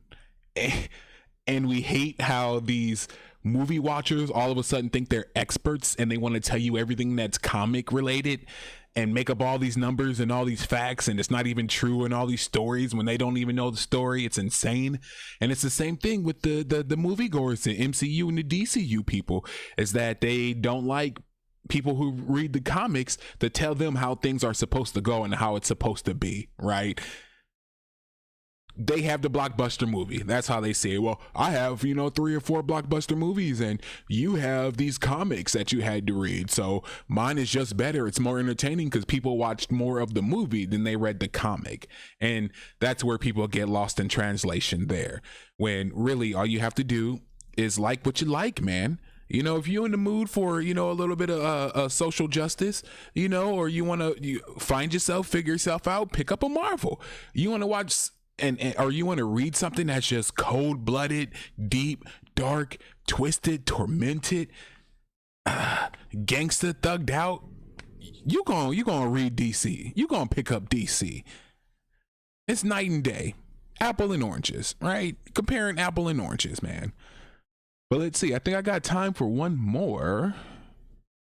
S1: And we hate how these movie watchers all of a sudden think they're experts and they want to tell you everything that's comic related and make up all these numbers and all these facts, and it's not even true, and all these stories when they don't even know the story. It's insane. And it's the same thing with the moviegoers, the MCU and the DCU people, is that they don't like people who read the comics to tell them how things are supposed to go and how it's supposed to be, right? they have the blockbuster movie. That's how they say, well, I have, 3 or 4 blockbuster movies and you have these comics that you had to read. So mine is just better. It's more entertaining because people watched more of the movie than they read the comic. And that's where people get lost in translation there. When really all you have to do is like what you like, man. If you're in the mood for, a little bit of social justice, or you want to find yourself, figure yourself out, pick up a Marvel. You want to watch or you want to read something that's just cold-blooded, deep, dark, twisted, tormented, gangster, thugged out. You gonna read DC. You gonna pick up DC. It's night and day. Apple and oranges, right? Comparing apple and oranges, man. But let's see. I think I got time for one more.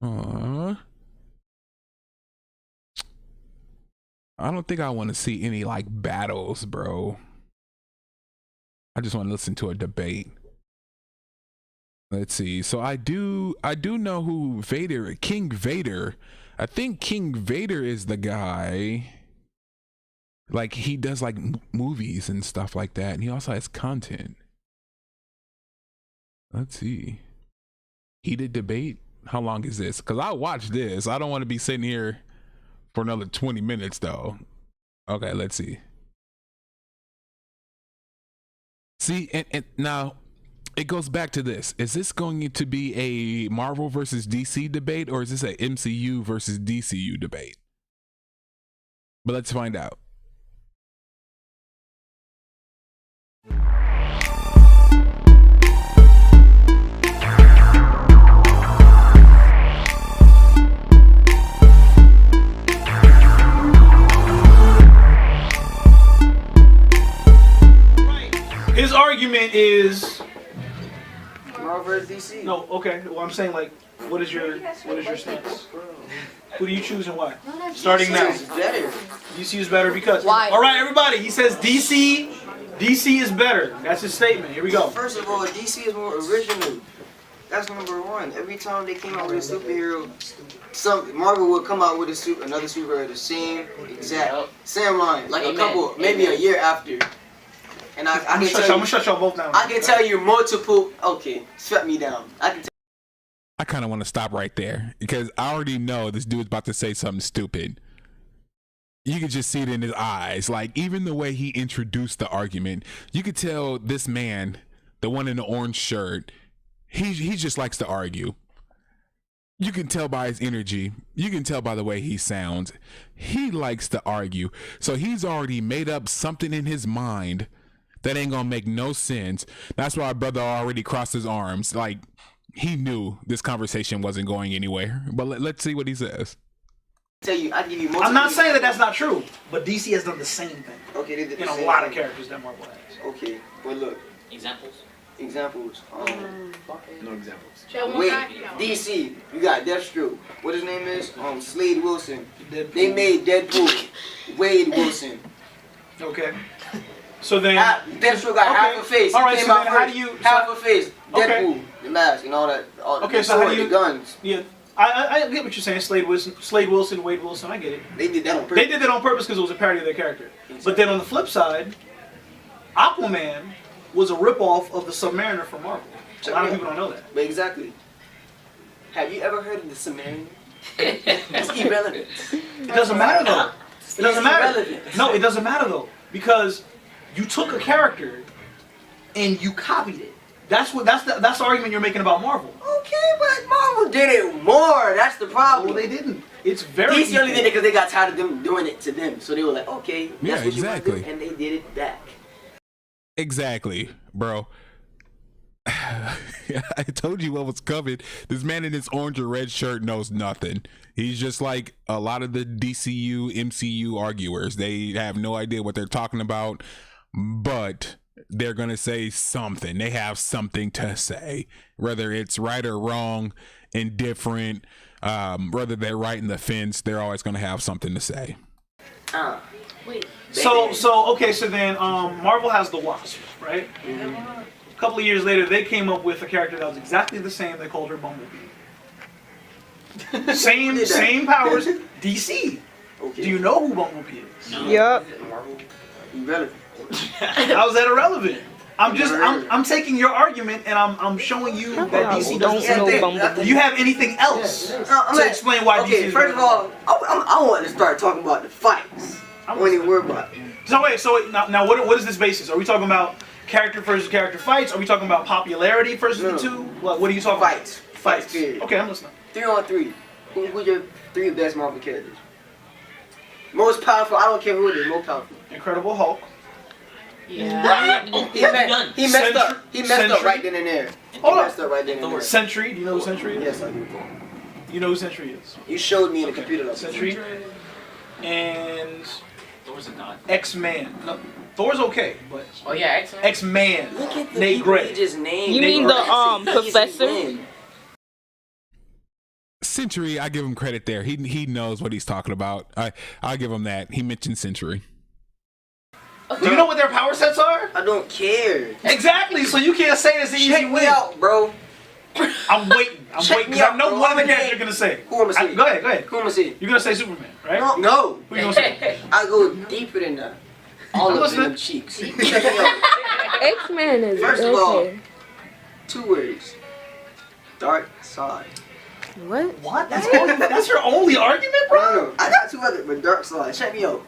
S1: I don't think I want to see any like battles, bro. I just want to listen to a debate. Let's see. So I do know who King Vader. I think King Vader is the guy. Like he does like movies and stuff like that, and he also has content. Let's see. Heated debate. How long is this? Because I'll watch this. I don't want to be sitting here for another 20 minutes though. Okay, let's see. See, and now it goes back to this. Is this going to be a Marvel versus DC debate, or is this a MCU versus DCU debate? But let's find out.
S11: His argument is
S12: Marvel versus DC.
S11: no. Okay, well I'm saying like, what is your stance? Who do you choose and why? Starting now. DC is better because.
S10: Why?
S11: All right, everybody. He says DC is better. That's his statement. Here we go.
S12: First of all, DC is more original. That's number one. Every time they came out with a superhero, Marvel would come out with another superhero the same line, like a couple, maybe a year after. And I can tell you,
S11: I'm gonna shut y'all both down.
S12: I can tell you multiple. Okay, shut me down.
S1: I kind of want to stop right there because I already know this dude's about to say something stupid. You can just see it in his eyes. Like even the way he introduced the argument, you could tell this man, the one in the orange shirt, he just likes to argue. You can tell by his energy. You can tell by the way he sounds. He likes to argue. So he's already made up something in his mind that ain't gonna make no sense. That's why our brother already crossed his arms. Like he knew this conversation wasn't going anywhere. But let's see what he says.
S12: I give you
S11: I'm not saying that that's not true, but DC has done the same thing.
S12: Okay, they did
S11: in
S12: the
S11: a
S12: same
S11: lot
S12: thing.
S11: of characters that Marvel has.
S12: Okay, well look.
S13: Examples.
S11: No examples.
S12: Wait, DC, you got Deathstroke. What his name is? Slade Wilson. They made Deadpool. Wade Wilson.
S11: Okay. So then
S12: Deathstroke got half a face.
S11: All right.
S12: He
S11: So
S12: came
S11: then
S12: out
S11: how
S12: first.
S11: do you?
S12: Half a face. Deadpool.
S11: Okay.
S12: The mask and all that.
S11: Okay.
S12: The
S11: So how
S12: sword,
S11: do you?
S12: the guns.
S11: Yeah. I get what you're saying. Slade Wilson, Wade Wilson. I get it.
S12: They did that on purpose.
S11: They did that on purpose because it was a parody of their character. Exactly. But then on the flip side, Aquaman was a ripoff of the Submariner from Marvel. A lot of people don't know that.
S12: But exactly. Have you ever heard of the Submariner? It's irrelevant.
S11: It doesn't matter though. It doesn't matter.
S12: Irrelevant.
S11: No, it doesn't matter though, because you took a character and you copied it. That's the argument you're making about Marvel.
S12: Okay, but Marvel did it more. That's the problem.
S11: Well, they didn't. It's very.
S12: DC only did it because they got tired of them doing it to them. So they were like, okay, that's
S1: Yeah,
S12: what you
S1: exactly.
S12: want to do, and they did it back.
S1: Exactly, bro. I told you what was coming. This man in his orange or red shirt knows nothing. He's just like a lot of the DCU, MCU arguers. They have no idea what they're talking about, but they're going to say something. They have something to say, whether it's right or wrong, indifferent, whether they're right in the fence, they're always going to have something to say.
S11: So then Marvel has the Wasp, right? Mm-hmm. A couple of years later, they came up with a character that was exactly the same. They called her Bumblebee. Same powers. DC. Okay. Do you know who Bumblebee is?
S13: No.
S9: Yup.
S12: Irrelevant.
S11: How is that irrelevant? I'm taking your argument and I'm showing you that DC doesn't. Do you have anything else to explain why DC is
S12: first of all, I want to start talking about the fights. I don't even worry about it.
S11: So wait, now what is this basis? Are we talking about character versus character fights? Are we talking about popularity versus the two? What are you talking about? Fights. Okay, I'm listening.
S12: 3-on-3. Who's your 3 best Marvel characters? Most powerful. I don't care who it is. Most powerful.
S11: Incredible Hulk.
S12: Yeah. He messed up. He messed up right then and there.
S11: Hold on. Sentry. Do you know who Sentry is?
S12: Yes, I do.
S11: You know who Sentry is?
S12: You showed me in the computer.
S11: Sentry. And X-Man. No, Thor's okay, but X-Man.
S12: Look at the
S11: Nate Gray.
S12: just named.
S13: You mean the professor?
S1: Century, I give him credit there. He knows what he's talking about. I'll give him that. He mentioned Century.
S11: Do you know what their power sets are?
S12: I don't care.
S11: Exactly. So you can't say this easy.
S12: Check me out, bro.
S11: I'm waiting. Because I know one of the characters you're gonna say.
S12: Who am I saying?
S11: Go ahead.
S12: Who am I saying?
S11: You're gonna say Superman, right?
S12: No.
S11: Who you gonna say?
S12: I go deeper than that. All of them cheeks. Check me out.
S13: X-Men is
S12: First of all, 2 words. Dark side.
S13: What?
S11: That's your only argument, bro?
S12: No. I got 2 others, but dark side. Check me out.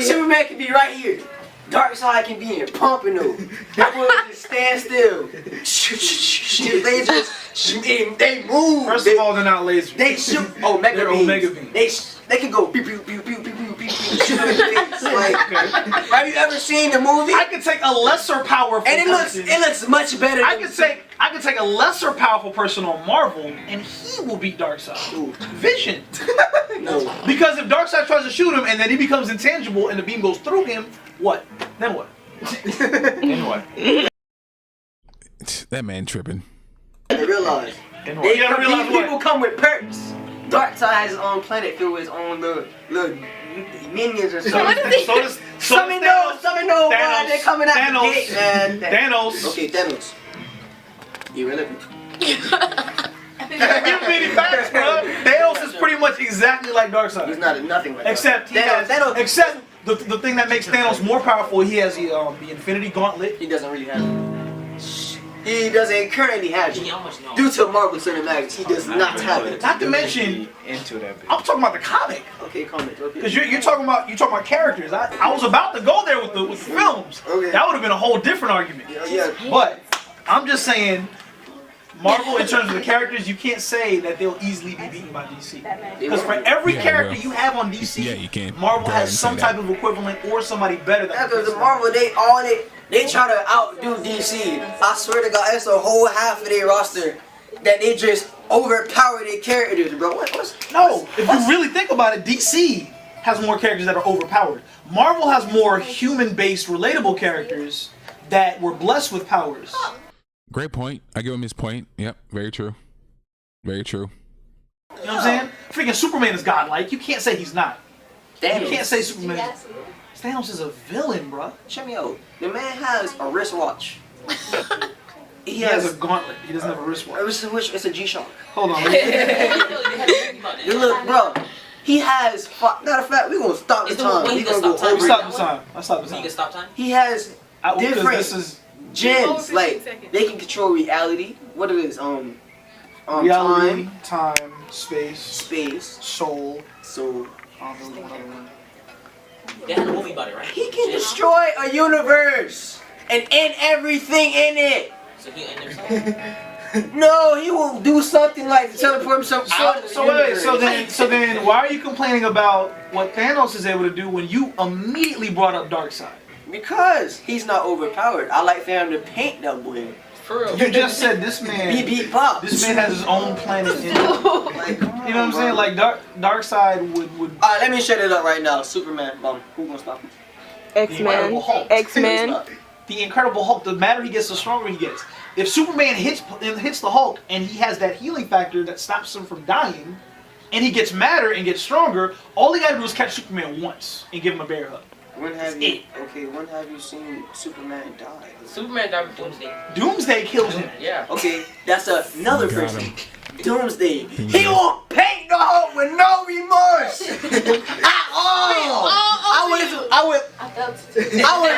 S11: Superman
S12: can be right here. Dark side can be in pumping though. That boy just stand still. They just they move.
S11: First of all, they're not lasers.
S12: They shoot. Omega
S11: they're
S12: beams.
S11: Omega beams.
S12: They can go pew pew pew pew pew pew pew. Shoot them in the face. Like, have you ever seen the movie?
S11: I could take a lesser powerful
S12: and it looks much better.
S11: I could take a lesser powerful person on Marvel, and he will beat Darkseid. Vision.
S12: No.
S11: Because if Darkseid tries to shoot him and then he becomes intangible and the beam goes through him, what? Then what? Then what?
S1: That man tripping.
S12: They realize. People come with perks. Darkseid has his own planet filled with his own little minions or something. Summon those, they're coming out the gate, man.
S11: Thanos.
S12: Okay, Thanos. Irrelevant.
S11: Give me the facts, bro. Thanos is pretty much exactly like Darkseid.
S12: He's not nothing like
S11: except
S12: Thanos.
S11: Except the thing that makes Thanos more powerful, he has the Infinity Gauntlet.
S12: He doesn't really have it. He doesn't currently have it. Due to Marvel Cinematics, he does not have it.
S11: Not to mention, I'm talking about the comic.
S12: Okay, comic. Okay.
S11: Because you're talking about characters. I was about to go there with the films.
S12: Okay.
S11: That would have been a whole different argument.
S12: Yeah.
S11: But I'm just saying, Marvel, in terms of the characters, you can't say that they'll easily be beaten by DC. Because for every character you have on DC,
S1: you can't.
S11: Marvel has some type of equivalent or somebody better.
S12: Because the Marvel, they try to outdo DC. I swear to God, it's a whole half of their roster that they just overpower their characters, bro.
S11: If you really think about it, DC has more characters that are overpowered. Marvel has more human-based, relatable characters that were blessed with powers.
S1: Great point. I give him his point. Yep, very true. Very true.
S11: You know what I'm saying? Freaking Superman is godlike. You can't say he's not.
S12: Thanos.
S11: You can't say Superman. Thanos is a villain, bro.
S12: Check me out. The man has a wristwatch.
S11: He has a gauntlet. He doesn't have a wristwatch.
S12: It's a G-Shock.
S11: Hold on.
S12: Look, bro. He has. Matter of fact, we're gonna stop the time.
S11: We're gonna go over. Stop the time. I stop the time.
S12: You can stop time. He has different gems. Like they can control reality. What it is?
S11: Reality, time, space, soul.
S14: They had a movie about it, right?
S12: He can destroy a universe and end everything in it.
S14: So he'll end himself?
S12: No, he will do something like teleport himself.
S11: So then, why are you complaining about what Thanos is able to do when you immediately brought up Darkseid?
S12: Because he's not overpowered. I like for him to paint that boy.
S14: For real.
S11: You just said this man. This man has his own planet in it.
S12: Like,
S11: you know what I'm saying? Like Darkseid would.
S12: Alright, let me shut it up right now. Superman, who gonna stop him?
S13: X-Men. X-Men.
S11: The Incredible Hulk. The madder he gets, the stronger he gets. If Superman hits the Hulk and he has that healing factor that stops him from dying, and he gets madder and gets stronger, all he gotta do is catch Superman once and give him a bear hug.
S12: When have you seen Superman die?
S14: Superman died with Doomsday.
S11: Doomsday kills him.
S14: Yeah.
S12: Okay, that's another person. Doomsday. He will paint the Hulk with no remorse at all. I I was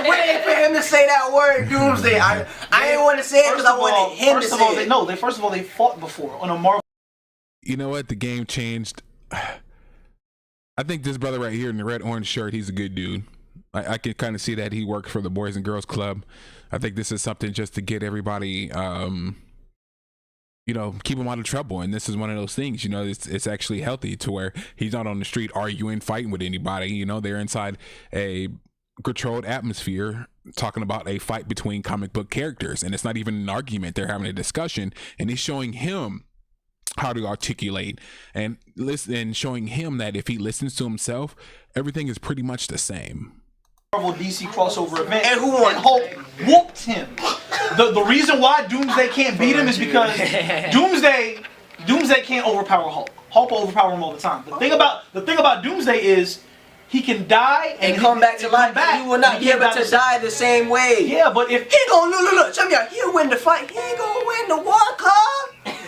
S12: waiting for him to say that word, Doomsday. I didn't want to say it because I wanted him to say it.
S11: First of all, they fought before on a Marvel.
S1: You know what? The game changed. I think this brother right here in the red orange shirt, he's a good dude. I can kind of see that he worked for the Boys and Girls Club. I think this is something just to get everybody, you know, keep him out of trouble. And this is one of those things, you know, it's actually healthy to where he's not on the street arguing, fighting with anybody. You know, they're inside a controlled atmosphere talking about a fight between comic book characters. And it's not even an argument. They're having a discussion, and he's showing him how to articulate and listen, and showing him that if he listens to himself, everything is pretty much the same.
S11: Marvel DC crossover event, and Hulk whooped him. The reason why Doomsday can't beat him is because Doomsday can't overpower Hulk. Hulk will overpower him all the time. The thing about Doomsday is he can die and
S12: come back to life. He will not be able to die the same way.
S11: Yeah, but if
S12: he gonna look, check me out. He'll win the fight. He ain't gonna win the war, cuz.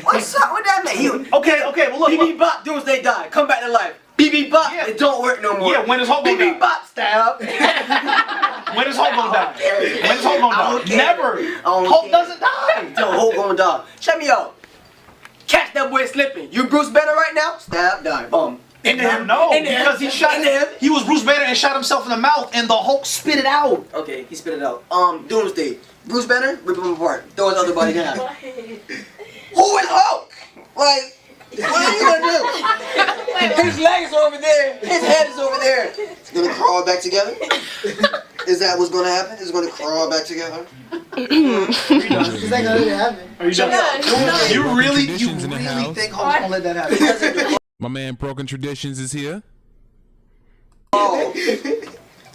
S12: What's up with that man?
S11: Okay, well look.
S12: BB Bop, Doomsday die, come back to life. BB Bop, it don't work no more.
S11: Yeah, when is Hulk gonna die?
S12: BB Bop stab.
S11: When is Hulk gonna die? When is Hulk gonna die? Never. Hulk doesn't die.
S12: No, Hulk gonna die. Check me out. Catch that boy slipping. You Bruce Banner right now? Stab, die, boom.
S11: Because he shot him. He was Bruce Banner and shot himself in the mouth, and the Hulk spit it out.
S12: Okay, he spit it out. Doomsday. Bruce Banner, rip him apart. Throw his other body down. Who is Hulk? Like, what are you gonna do? His legs are over there. His head is over there. It's gonna crawl back together. Is that what's gonna happen? It's gonna crawl back together. Is that gonna happen?
S11: Are you done? You really think Hulk's gonna let that happen?
S1: My man Broken Traditions is here.
S12: Oh.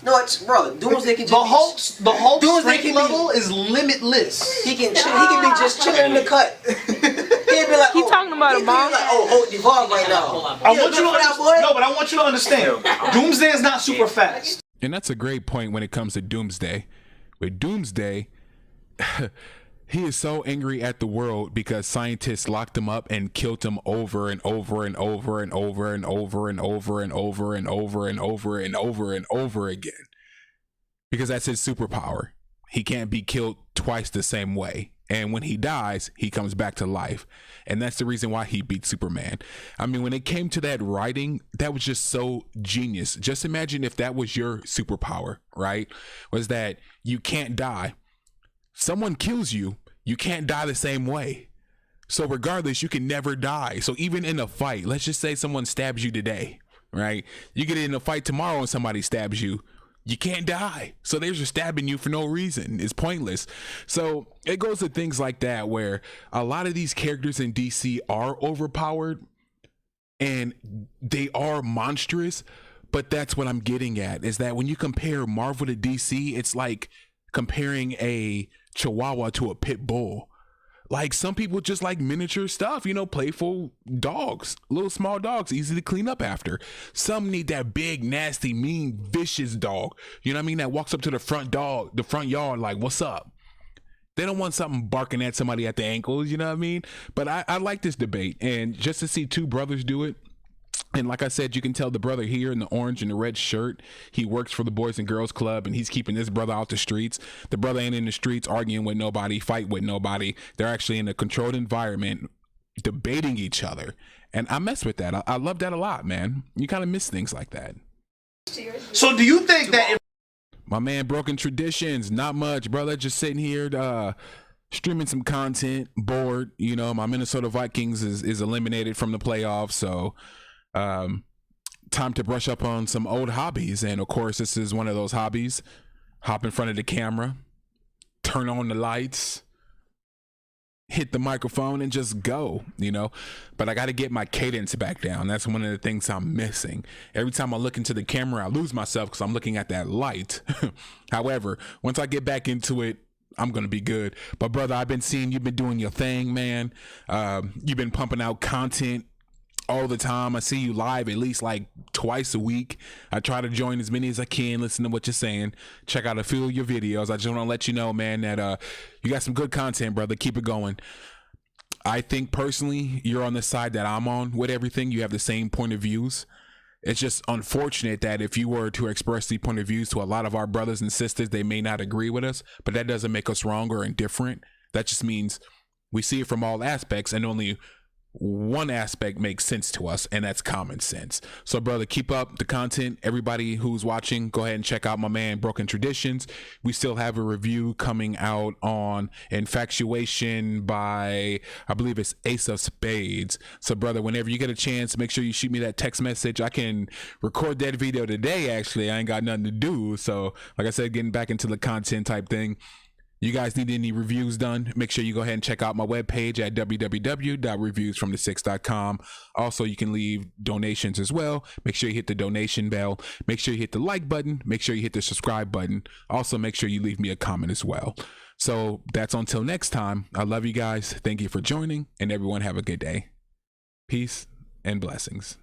S12: No, it's bro. Doomsday can just
S11: the Hulk's strength level is limitless.
S12: He can be just chilling in the cut. He'd be like,
S13: he talking about a bomb.
S12: Like, Hulk devolved right now.
S11: But I want you to understand. Doomsday is not super fast.
S1: And that's a great point when it comes to Doomsday. With Doomsday, he is so angry at the world because scientists locked him up and killed him over and over and over and over and over and over and over and over and over and over and over again. Because that's his superpower. He can't be killed twice the same way. And when he dies, he comes back to life. And that's the reason why he beat Superman. I mean, when it came to that writing, that was just so genius. Just imagine if that was your superpower, right? Was that you can't die. Someone kills you, you can't die the same way. So regardless, you can never die. So even in a fight, let's just say someone stabs you today, right? You get in a fight tomorrow and somebody stabs you, you can't die. So they're just stabbing you for no reason. It's pointless. So it goes to things like that where a lot of these characters in DC are overpowered and they are monstrous. But that's what I'm getting at, is that when you compare Marvel to DC, it's like comparing a Chihuahua to a pit bull. Like, some people just like miniature stuff, you know, playful dogs, little small dogs, easy to clean up after. Some need that big, nasty, mean, vicious dog, you know what I mean, that walks up to the front yard like, what's up? They don't want something barking at somebody at the ankles, you know what I mean? But I like this debate, and just to see two brothers do it. And like I said, you can tell the brother here in the orange and the red shirt, he works for the Boys and Girls Club, and he's keeping this brother out the streets. The brother ain't in the streets arguing with nobody, fight with nobody. They're actually in a controlled environment, debating each other. And I mess with that. I love that a lot, man. You kind of miss things like that.
S11: So do you think that if
S1: my man Broken Traditions, not much, brother, just sitting here streaming some content, bored, you know, my Minnesota Vikings is eliminated from the playoffs, so time to brush up on some old hobbies. And of course, this is one of those hobbies. Hop in front of the camera, turn on the lights, hit the microphone, and just go, you know. But I got to get my cadence back down. That's one of the things I'm missing. Every time I look into the camera, I lose myself because I'm looking at that light. However, once I get back into it, I'm gonna be good. But brother, I've been seeing you've been doing your thing, man. You've been pumping out content all the time. I see you live at least like twice a week. I try to join as many as I can, listen to what you're saying, check out a few of your videos. I just want to let you know, man, that you got some good content, brother. Keep it going. I think personally you're on the side that I'm on with everything. You have the same point of views. it's just unfortunate that if you were to express the point of views to a lot of our brothers and sisters, they may not agree with us, but that doesn't make us wrong or indifferent. That just means we see it from all aspects, and only one aspect makes sense to us, and that's common sense. So brother, keep up the content. Everybody who's watching, go ahead and check out my man Broken Traditions. We still have a review coming out on Infatuation by, I believe it's Ace of Spades. So brother, whenever you get a chance, make sure you shoot me that text message. I can record that video today. Actually, I ain't got nothing to do, so like I said, getting back into the content type thing. You guys need any reviews done, make sure you go ahead and check out my webpage at www.reviewsfromthe6.com. Also, you can leave donations as well. Make sure you hit the donation bell. Make sure you hit the like button. Make sure you hit the subscribe button. Also, make sure you leave me a comment as well. So that's until next time. I love you guys. Thank you for joining, and everyone have a good day. Peace and blessings.